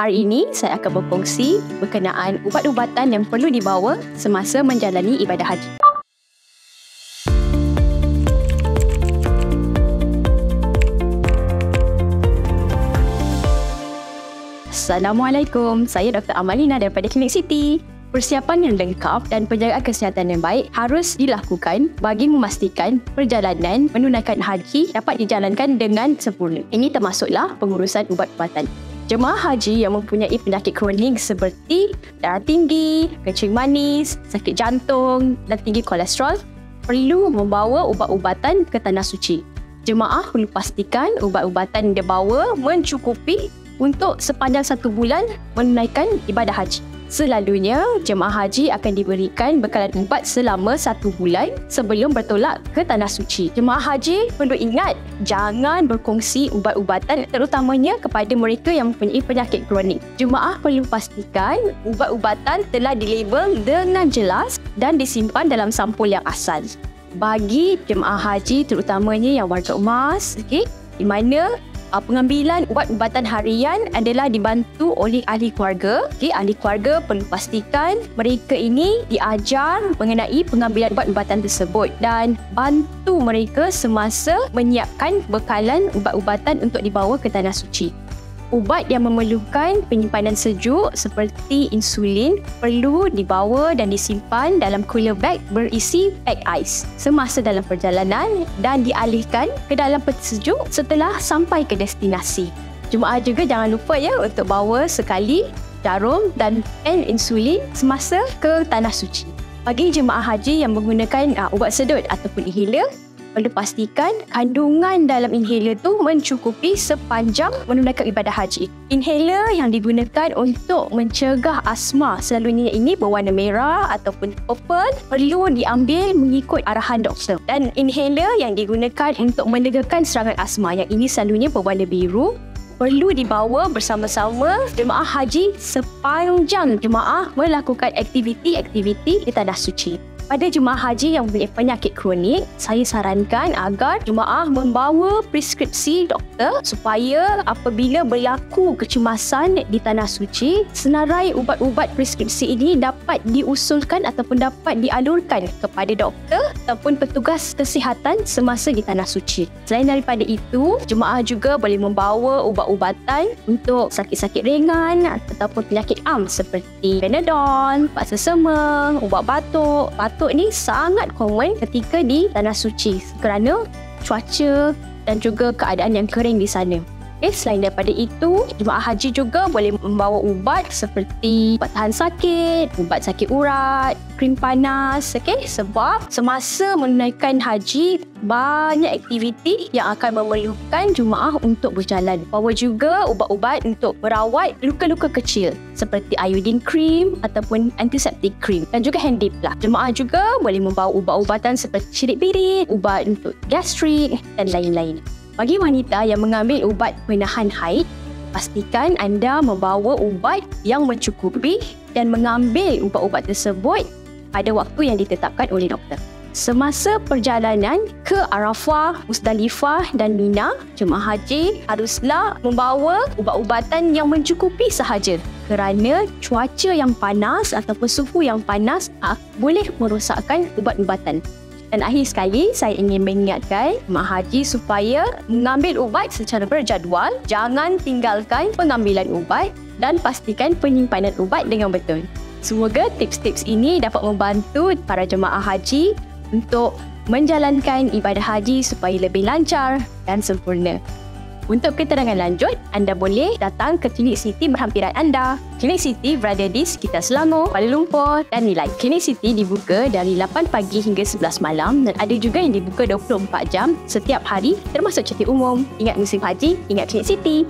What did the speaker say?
Hari ini saya akan berkongsi berkenaan ubat-ubatan yang perlu dibawa semasa menjalani ibadah haji. Assalamualaikum, saya Dr. Amalina daripada Klinik Siti. Persiapan yang lengkap dan penjagaan kesihatan yang baik harus dilakukan bagi memastikan perjalanan menunaikan haji dapat dijalankan dengan sempurna. Ini termasuklah pengurusan ubat-ubatan. Jemaah haji yang mempunyai penyakit kronik seperti darah tinggi, kencing manis, sakit jantung dan tinggi kolesterol perlu membawa ubat-ubatan ke Tanah Suci. Jemaah perlu pastikan ubat-ubatan yang dibawa mencukupi untuk sepanjang 1 bulan menunaikan ibadah haji. Selalunya, jemaah haji akan diberikan bekalan ubat selama 1 bulan sebelum bertolak ke Tanah Suci. Jemaah haji perlu ingat, jangan berkongsi ubat-ubatan terutamanya kepada mereka yang mempunyai penyakit kronik. Jemaah perlu pastikan ubat-ubatan telah dilabel dengan jelas dan disimpan dalam sampul yang asal. Bagi jemaah haji terutamanya yang warga emas, di mana pengambilan ubat-ubatan harian adalah dibantu oleh ahli keluarga. Ahli keluarga perlu pastikan mereka ini diajar mengenai pengambilan ubat-ubatan tersebut dan bantu mereka semasa menyiapkan bekalan ubat-ubatan untuk dibawa ke Tanah Suci. Ubat yang memerlukan penyimpanan sejuk seperti insulin perlu dibawa dan disimpan dalam cooler bag berisi pack ice semasa dalam perjalanan dan dialihkan ke dalam peti sejuk setelah sampai ke destinasi. Jemaah juga jangan lupa untuk bawa sekali jarum dan pen insulin semasa ke Tanah Suci. Bagi jemaah haji yang menggunakan ubat sedut ataupun inhaler, perlu pastikan kandungan dalam inhaler tu mencukupi sepanjang menunaikan ibadah haji. Inhaler yang digunakan untuk mencegah asma, selalunya ini berwarna merah ataupun purple, perlu diambil mengikut arahan doktor. Dan inhaler yang digunakan untuk menegakan serangan asma, yang ini selalunya berwarna biru, perlu dibawa bersama-sama jemaah haji sepanjang jemaah melakukan aktiviti-aktiviti di Tanah Suci. Pada jemaah haji yang mempunyai penyakit kronik, saya sarankan agar jemaah membawa preskripsi doktor supaya apabila berlaku kecemasan di Tanah Suci, senarai ubat-ubat preskripsi ini dapat diusulkan ataupun dapat dialurkan kepada doktor ataupun petugas kesihatan semasa di Tanah Suci. Selain daripada itu, jemaah juga boleh membawa ubat-ubatan untuk sakit-sakit ringan ataupun penyakit am seperti Panadol, paksa semang, ubat batuk. Batuk ni sangat common ketika di Tanah Suci kerana cuaca dan juga keadaan yang kering di sana. Selain daripada itu, jemaah haji juga boleh membawa ubat seperti ubat tahan sakit, ubat sakit urat, krim panas, sebab semasa menunaikan haji banyak aktiviti yang akan memerlukan jemaah untuk berjalan. Bawa juga ubat-ubat untuk merawat luka-luka kecil seperti iodine cream ataupun antiseptic cream dan juga hand dip lah. Jemaah juga boleh membawa ubat-ubatan seperti cirit birit, ubat untuk gastrik dan lain-lain. Bagi wanita yang mengambil ubat penahan haid, pastikan anda membawa ubat yang mencukupi dan mengambil ubat-ubat tersebut pada waktu yang ditetapkan oleh doktor. Semasa perjalanan ke Arafah, Musdalifah dan Mina, jemaah haji haruslah membawa ubat-ubatan yang mencukupi sahaja kerana cuaca yang panas ataupun suhu yang panas boleh merosakkan ubat-ubatan. Dan akhir sekali, saya ingin mengingatkan jemaah haji supaya mengambil ubat secara berjadual, jangan tinggalkan pengambilan ubat dan pastikan penyimpanan ubat dengan betul. Semoga tips-tips ini dapat membantu para jemaah haji untuk menjalankan ibadah haji supaya lebih lancar dan sempurna. Untuk keterangan lanjut, anda boleh datang ke Klinik Siti berhampiran anda. Klinik Siti berada di sekitar Selangor, Kuala Lumpur dan Nilai. Klinik Siti dibuka dari 8 pagi hingga 11 malam dan ada juga yang dibuka 24 jam setiap hari termasuk cuti umum. Ingat musim haji, ingat Klinik Siti.